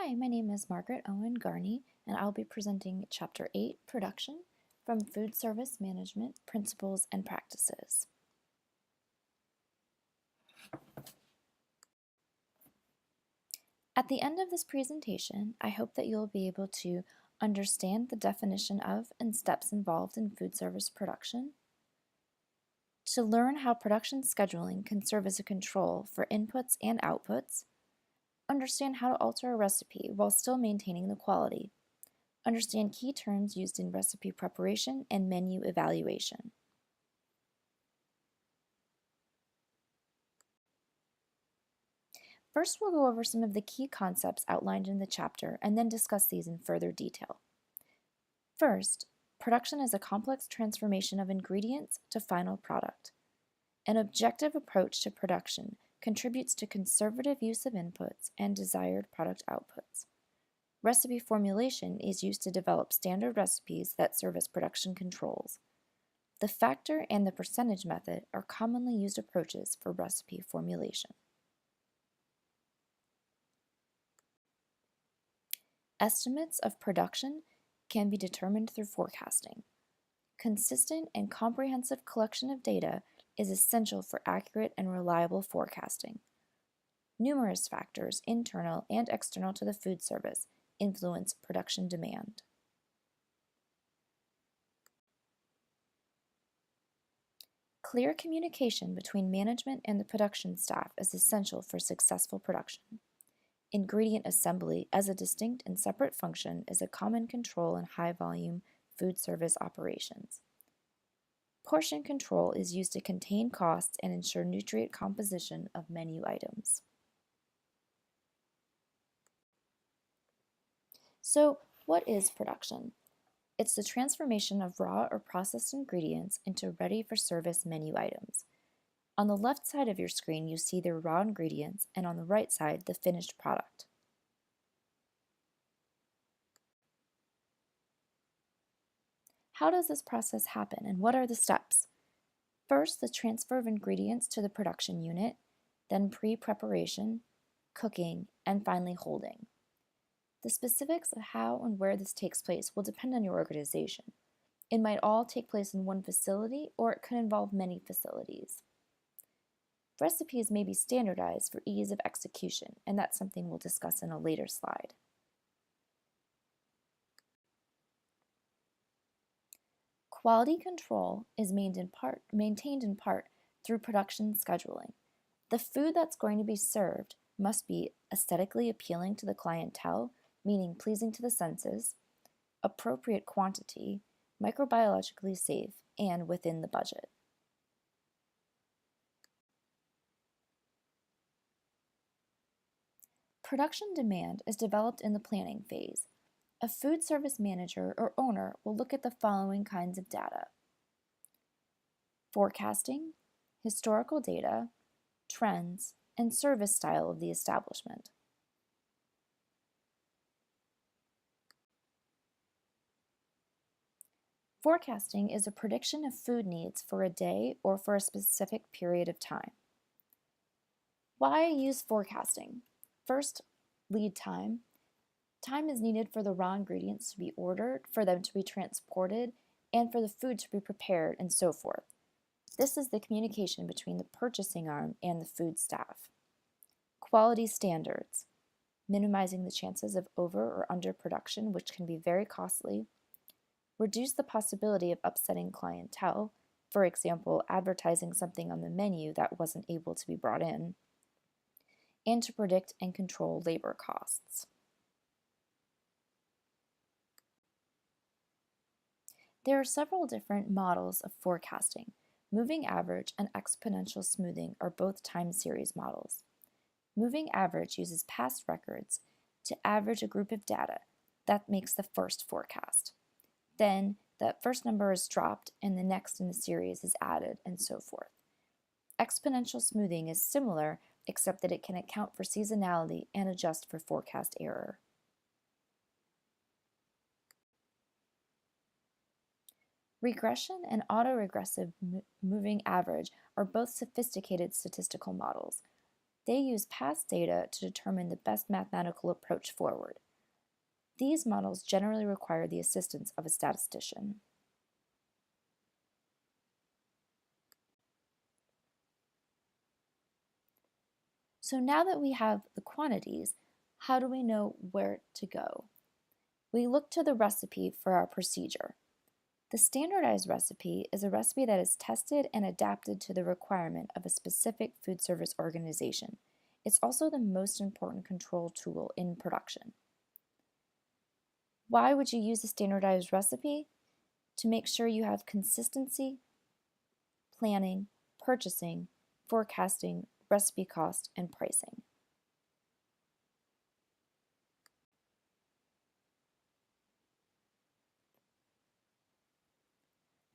Hi, my name is Margaret Owen Garni, and I'll be presenting Chapter 8, Production, from Food Service Management, Principles and Practices. At the end of this presentation, I hope that you'll be able to understand the definition of and steps involved in food service production, to learn how production scheduling can serve as a control for inputs and outputs, understand how to alter a recipe while still maintaining the quality, understand key terms used in recipe preparation and menu evaluation. First, we'll go over some of the key concepts outlined in the chapter and then discuss these in further detail. First, production is a complex transformation of ingredients to final product. An objective approach to production contributes to conservative use of inputs and desired product outputs. Recipe formulation is used to develop standard recipes that serve as production controls. The factor and the percentage method are commonly used approaches for recipe formulation. Estimates of production can be determined through forecasting. Consistent and comprehensive collection of data is essential for accurate and reliable forecasting. Numerous factors, internal and external to the food service, influence production demand. Clear communication between management and the production staff is essential for successful production. Ingredient assembly as a distinct and separate function is a common control in high-volume food service operations. Portion control is used to contain costs and ensure nutrient composition of menu items. So, what is production? It's the transformation of raw or processed ingredients into ready-for-service menu items. On the left side of your screen, you see the raw ingredients, and on the right side, the finished product. How does this process happen, and what are the steps? First, the transfer of ingredients to the production unit, then pre-preparation, cooking, and finally holding. The specifics of how and where this takes place will depend on your organization. It might all take place in one facility, or it could involve many facilities. Recipes may be standardized for ease of execution, and that's something we'll discuss in a later slide. Quality control is maintained in part through production scheduling. The food that's going to be served must be aesthetically appealing to the clientele, meaning pleasing to the senses, appropriate quantity, microbiologically safe, and within the budget. Production demand is developed in the planning phase. A food service manager or owner will look at the following kinds of data: forecasting, historical data, trends, and service style of the establishment. Forecasting is a prediction of food needs for a day or for a specific period of time. Why use forecasting? First, lead time. Time is needed for the raw ingredients to be ordered, for them to be transported, and for the food to be prepared, and so forth. This is the communication between the purchasing arm and the food staff. Quality standards, minimizing the chances of over or under production, which can be very costly. Reduce the possibility of upsetting clientele, for example, advertising something on the menu that wasn't able to be brought in, and to predict and control labor costs. There are several different models of forecasting. Moving average and exponential smoothing are both time series models. Moving average uses past records to average a group of data. That makes the first forecast. Then that first number is dropped and the next in the series is added, and so forth. Exponential smoothing is similar, except that it can account for seasonality and adjust for forecast error. Regression and autoregressive moving average are both sophisticated statistical models. They use past data to determine the best mathematical approach forward. These models generally require the assistance of a statistician. So now that we have the quantities, how do we know where to go? We look to the recipe for our procedure. The standardized recipe is a recipe that is tested and adapted to the requirement of a specific food service organization. It's also the most important control tool in production. Why would you use a standardized recipe? To make sure you have consistency, planning, purchasing, forecasting, recipe cost, and pricing.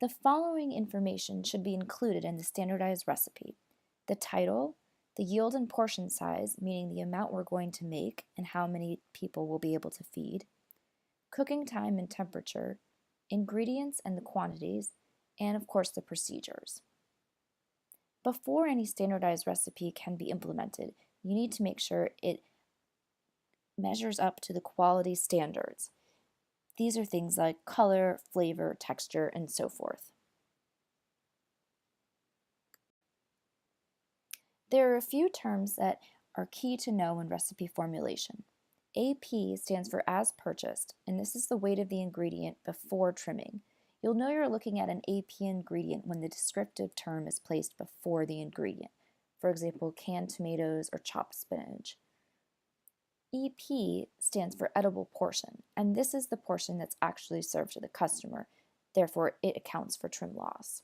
The following information should be included in the standardized recipe: the title, the yield and portion size, meaning the amount we're going to make and how many people we'll be able to feed, cooking time and temperature, ingredients and the quantities, and of course the procedures. Before any standardized recipe can be implemented, you need to make sure it measures up to the quality standards. These are things like color, flavor, texture, and so forth. There are a few terms that are key to know in recipe formulation. AP stands for as purchased, and this is the weight of the ingredient before trimming. You'll know you're looking at an AP ingredient when the descriptive term is placed before the ingredient. For example, canned tomatoes or chopped spinach. EP stands for edible portion, and this is the portion that's actually served to the customer. Therefore, it accounts for trim loss.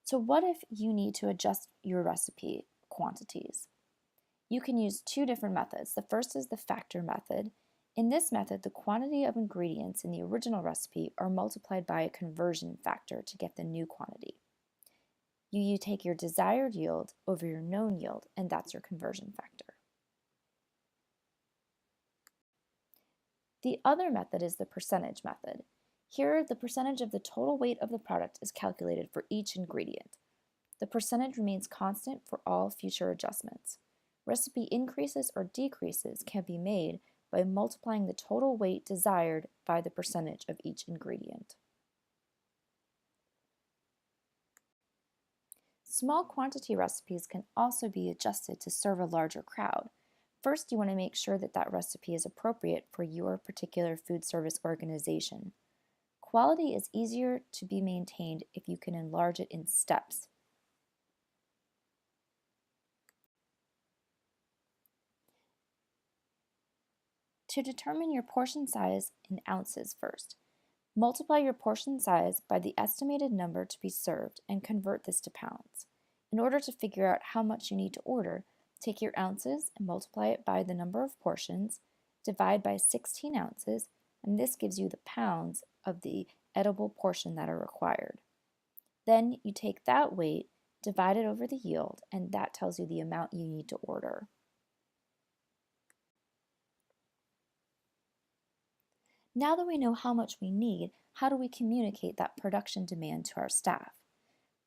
So what if you need to adjust your recipe quantities? You can use two different methods. The first is the factor method. In this method, the quantity of ingredients in the original recipe are multiplied by a conversion factor to get the new quantity. You take your desired yield over your known yield, and that's your conversion factor. The other method is the percentage method. Here, the percentage of the total weight of the product is calculated for each ingredient. The percentage remains constant for all future adjustments. Recipe increases or decreases can be made by multiplying the total weight desired by the percentage of each ingredient. Small quantity recipes can also be adjusted to serve a larger crowd. First, you want to make sure that that recipe is appropriate for your particular food service organization. Quality is easier to be maintained if you can enlarge it in steps. To determine your portion size in ounces first, multiply your portion size by the estimated number to be served and convert this to pounds. In order to figure out how much you need to order, take your ounces and multiply it by the number of portions, divide by 16 ounces, and this gives you the pounds of the edible portion that are required. Then you take that weight, divide it over the yield, and that tells you the amount you need to order. Now that we know how much we need, how do we communicate that production demand to our staff?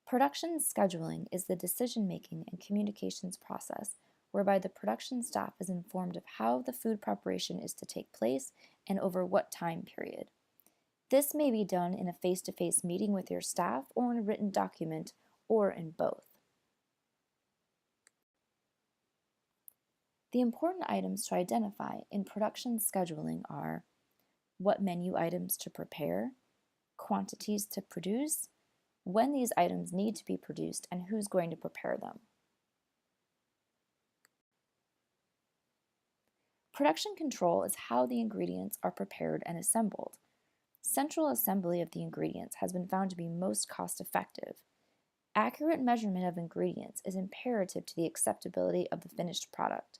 Production scheduling is the decision-making and communications process whereby the production staff is informed of how the food preparation is to take place and over what time period. This may be done in a face-to-face meeting with your staff or in a written document or in both. The important items to identify in production scheduling are what menu items to prepare, quantities to produce, when these items need to be produced, and who's going to prepare them. Production control is how the ingredients are prepared and assembled. Central assembly of the ingredients has been found to be most cost-effective. Accurate measurement of ingredients is imperative to the acceptability of the finished product,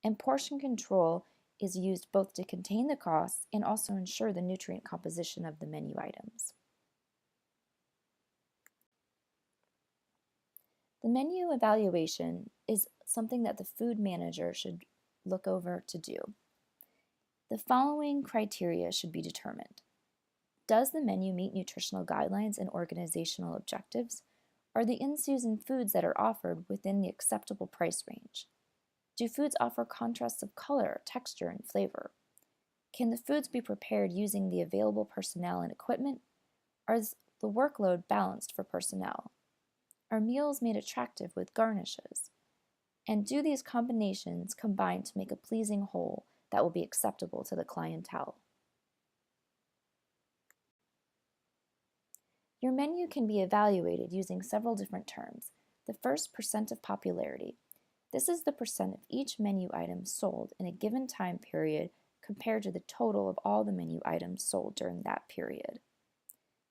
and portion control is used both to contain the costs and also ensure the nutrient composition of the menu items. The menu evaluation is something that the food manager should look over to do. The following criteria should be determined. Does the menu meet nutritional guidelines and organizational objectives? Are the in-season foods that are offered within the acceptable price range? Do foods offer contrasts of color, texture, and flavor? Can the foods be prepared using the available personnel and equipment? Is the workload balanced for personnel? Are meals made attractive with garnishes? And do these combinations combine to make a pleasing whole that will be acceptable to the clientele? Your menu can be evaluated using several different terms. The first, percent of popularity. This is the percent of each menu item sold in a given time period compared to the total of all the menu items sold during that period.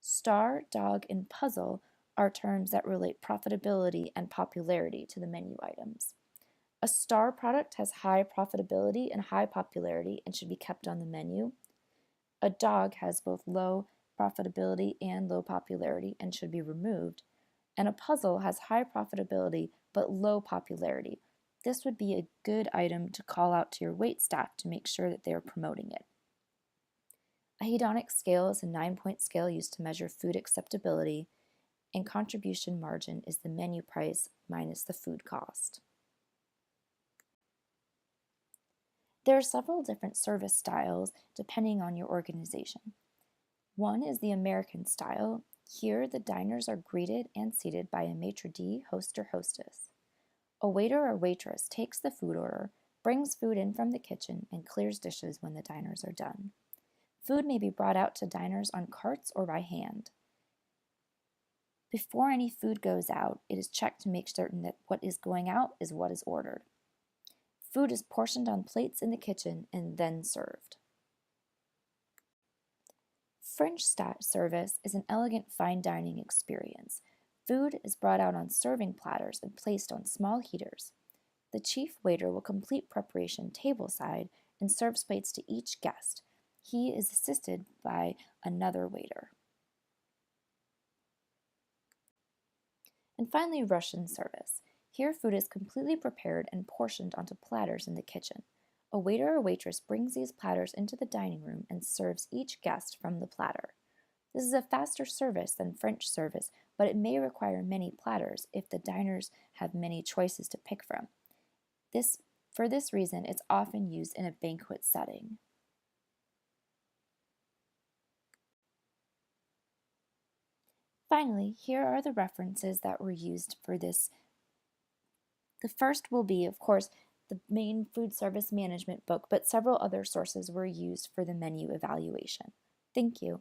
Star, dog, and puzzle are terms that relate profitability and popularity to the menu items. A star product has high profitability and high popularity and should be kept on the menu. A dog has both low profitability and low popularity and should be removed. And a puzzle has high profitability but low popularity. This would be a good item to call out to your wait staff to make sure that they are promoting it. A hedonic scale is a 9-point scale used to measure food acceptability, and contribution margin is the menu price minus the food cost. There are several different service styles depending on your organization. One is the American style. Here, the diners are greeted and seated by a maitre d', host or hostess. A waiter or waitress takes the food order, brings food in from the kitchen, and clears dishes when the diners are done. Food may be brought out to diners on carts or by hand. Before any food goes out, it is checked to make certain that what is going out is what is ordered. Food is portioned on plates in the kitchen and then served. French service is an elegant fine dining experience. Food is brought out on serving platters and placed on small heaters. The chief waiter will complete preparation tableside and serves plates to each guest. He is assisted by another waiter. And finally, Russian service. Here, food is completely prepared and portioned onto platters in the kitchen. A waiter or waitress brings these platters into the dining room and serves each guest from the platter. This is a faster service than French service, but it may require many platters if the diners have many choices to pick from. For this reason, it's often used in a banquet setting. Finally, here are the references that were used for this. The first will be, of course, the main food service management book, but several other sources were used for the menu evaluation. Thank you.